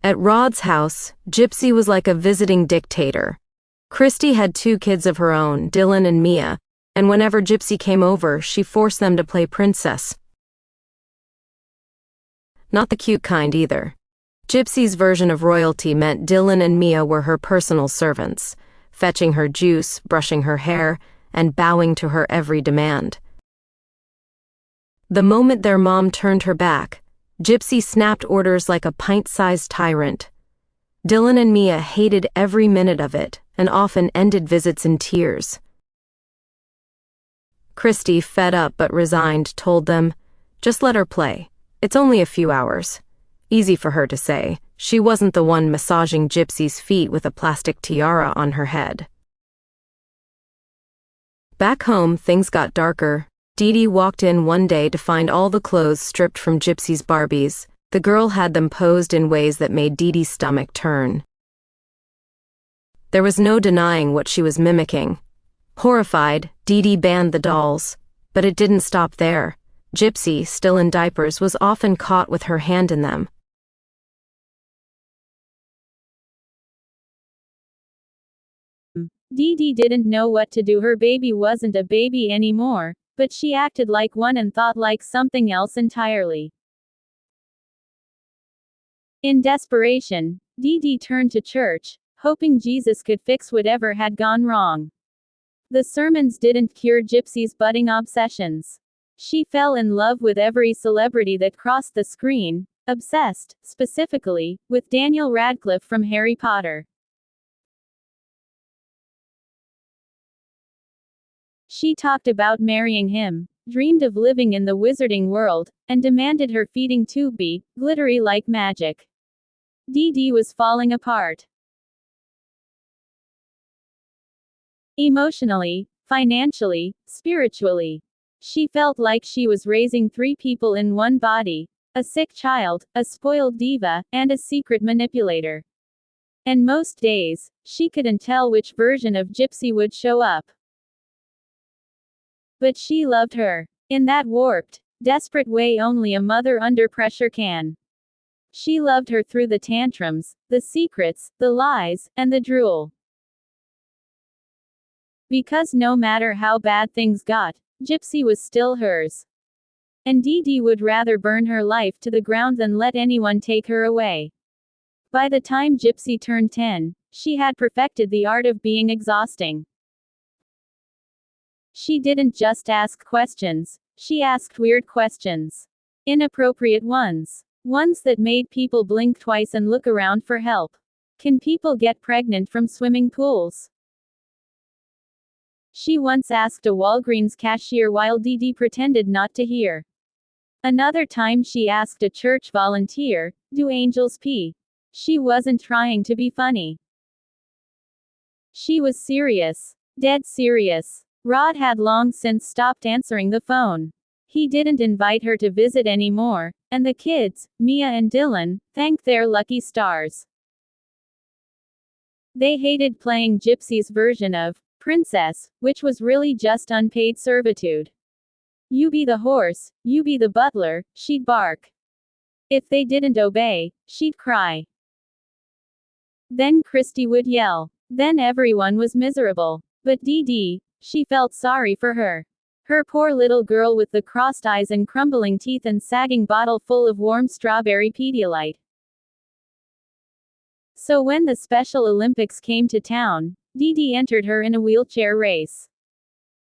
At Rod's house, Gypsy was like a visiting dictator. Christy had 2 kids of her own, Dylan and Mia, and whenever Gypsy came over, she forced them to play princess. Not the cute kind either. Gypsy's version of royalty meant Dylan and Mia were her personal servants, fetching her juice, brushing her hair, and bowing to her every demand. The moment their mom turned her back, Gypsy snapped orders like a pint-sized tyrant. Dylan and Mia hated every minute of it and often ended visits in tears. Christy, fed up but resigned, told them, "Just let her play. It's only a few hours." Easy for her to say. She wasn't the one massaging Gypsy's feet with a plastic tiara on her head. Back home, things got darker. Dee Dee walked in one day to find all the clothes stripped from Gypsy's Barbies. The girl had them posed in ways that made Dee Dee's stomach turn. There was no denying what she was mimicking. Horrified, Dee Dee banned the dolls. But it didn't stop there. Gypsy, still in diapers, was often caught with her hand in them. Dee Dee didn't know what to do. Her baby wasn't a baby anymore, but she acted like one and thought like something else entirely. In desperation, Dee Dee turned to church, hoping Jesus could fix whatever had gone wrong. The sermons didn't cure Gypsy's budding obsessions. She fell in love with every celebrity that crossed the screen, obsessed, specifically, with Daniel Radcliffe from Harry Potter. She talked about marrying him, dreamed of living in the wizarding world, and demanded her feeding tube be glittery like magic. Dee Dee was falling apart. Emotionally, financially, spiritually. She felt like she was raising 3 people in one body: a sick child, a spoiled diva, and a secret manipulator. And most days, she couldn't tell which version of Gypsy would show up. But she loved her. In that warped, desperate way only a mother under pressure can. She loved her through the tantrums, the secrets, the lies, and the drool. Because no matter how bad things got, Gypsy was still hers. And Dee Dee would rather burn her life to the ground than let anyone take her away. By the time Gypsy turned 10, she had perfected the art of being exhausting. She didn't just ask questions, she asked weird questions. Inappropriate ones. Ones that made people blink twice and look around for help. Can people get pregnant from swimming pools? She once asked a Walgreens cashier while Dee Dee pretended not to hear. Another time she asked a church volunteer, "Do angels pee?" She wasn't trying to be funny. She was serious. Dead serious. Rod had long since stopped answering the phone. He didn't invite her to visit anymore, and the kids, Mia and Dylan, thanked their lucky stars. They hated playing Gypsy's version of princess, which was really just unpaid servitude. "You be the horse, you be the butler," she'd bark. If they didn't obey, she'd cry. Then Christy would yell. Then everyone was miserable. But Dee Dee, she felt sorry for her. Her poor little girl with the crossed eyes and crumbling teeth and sagging bottle full of warm strawberry Pedialyte. So when the Special Olympics came to town, Dee Dee entered her in a wheelchair race.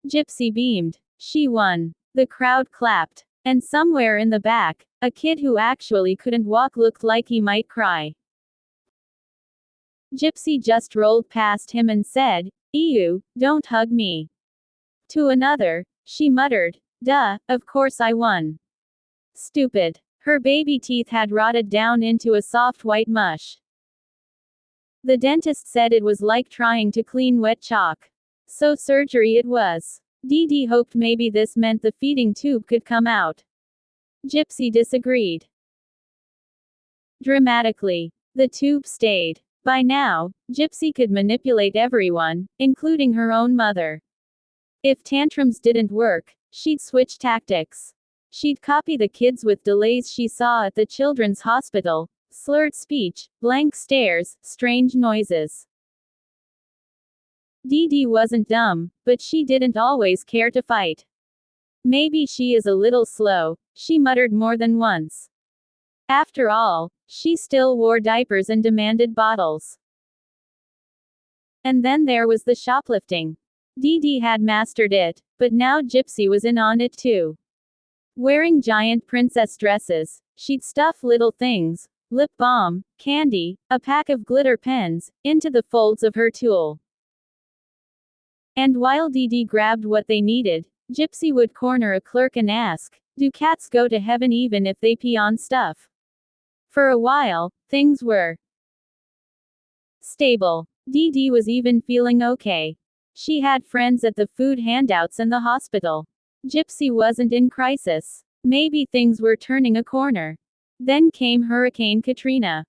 Gypsy beamed. She won. The crowd clapped. And somewhere in the back, a kid who actually couldn't walk looked like he might cry. Gypsy just rolled past him and said, "Ew, don't hug me." To another, she muttered, "Duh, of course I won." Stupid. Her baby teeth had rotted down into a soft white mush. The dentist said it was like trying to clean wet chalk. So surgery it was. Dee Dee hoped maybe this meant the feeding tube could come out. Gypsy disagreed. Dramatically. The tube stayed. By now, Gypsy could manipulate everyone, including her own mother. If tantrums didn't work, she'd switch tactics. She'd copy the kids with delays she saw at the children's hospital, slurred speech, blank stares, strange noises. Dee Dee wasn't dumb, but she didn't always care to fight. Maybe she is a little slow, she muttered more than once. After all, she still wore diapers and demanded bottles. And then there was the shoplifting. Dee Dee had mastered it, but now Gypsy was in on it too. Wearing giant princess dresses, she'd stuff little things, lip balm, candy, a pack of glitter pens, into the folds of her tulle. And while Dee Dee grabbed what they needed, Gypsy would corner a clerk and ask, "Do cats go to heaven even if they pee on stuff?" For a while, things were stable. Dee Dee was even feeling okay. She had friends at the food handouts and the hospital. Gypsy wasn't in crisis. Maybe things were turning a corner. Then came Hurricane Katrina.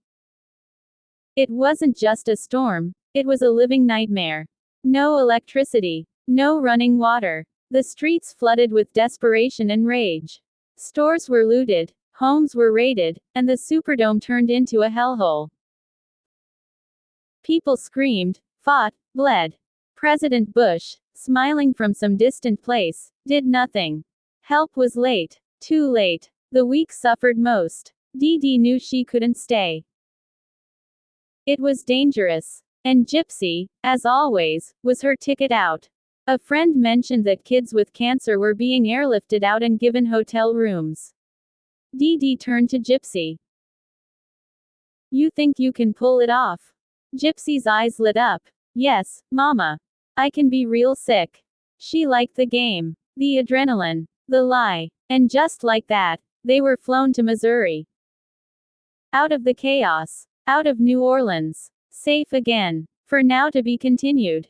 It wasn't just a storm, it was a living nightmare. No electricity, no running water. The streets flooded with desperation and rage. Stores were looted, homes were raided, and the Superdome turned into a hellhole. People screamed, fought, bled. President Bush, smiling from some distant place, did nothing. Help was late. Too late. The weak suffered most. Dee Dee knew she couldn't stay. It was dangerous. And Gypsy, as always, was her ticket out. A friend mentioned that kids with cancer were being airlifted out and given hotel rooms. Dee Dee turned to Gypsy. "You think you can pull it off?" Gypsy's eyes lit up. "Yes, Mama. I can be real sick." She liked the game. The adrenaline. The lie. And just like that, they were flown to Missouri. Out of the chaos. Out of New Orleans. Safe again. For now to be continued.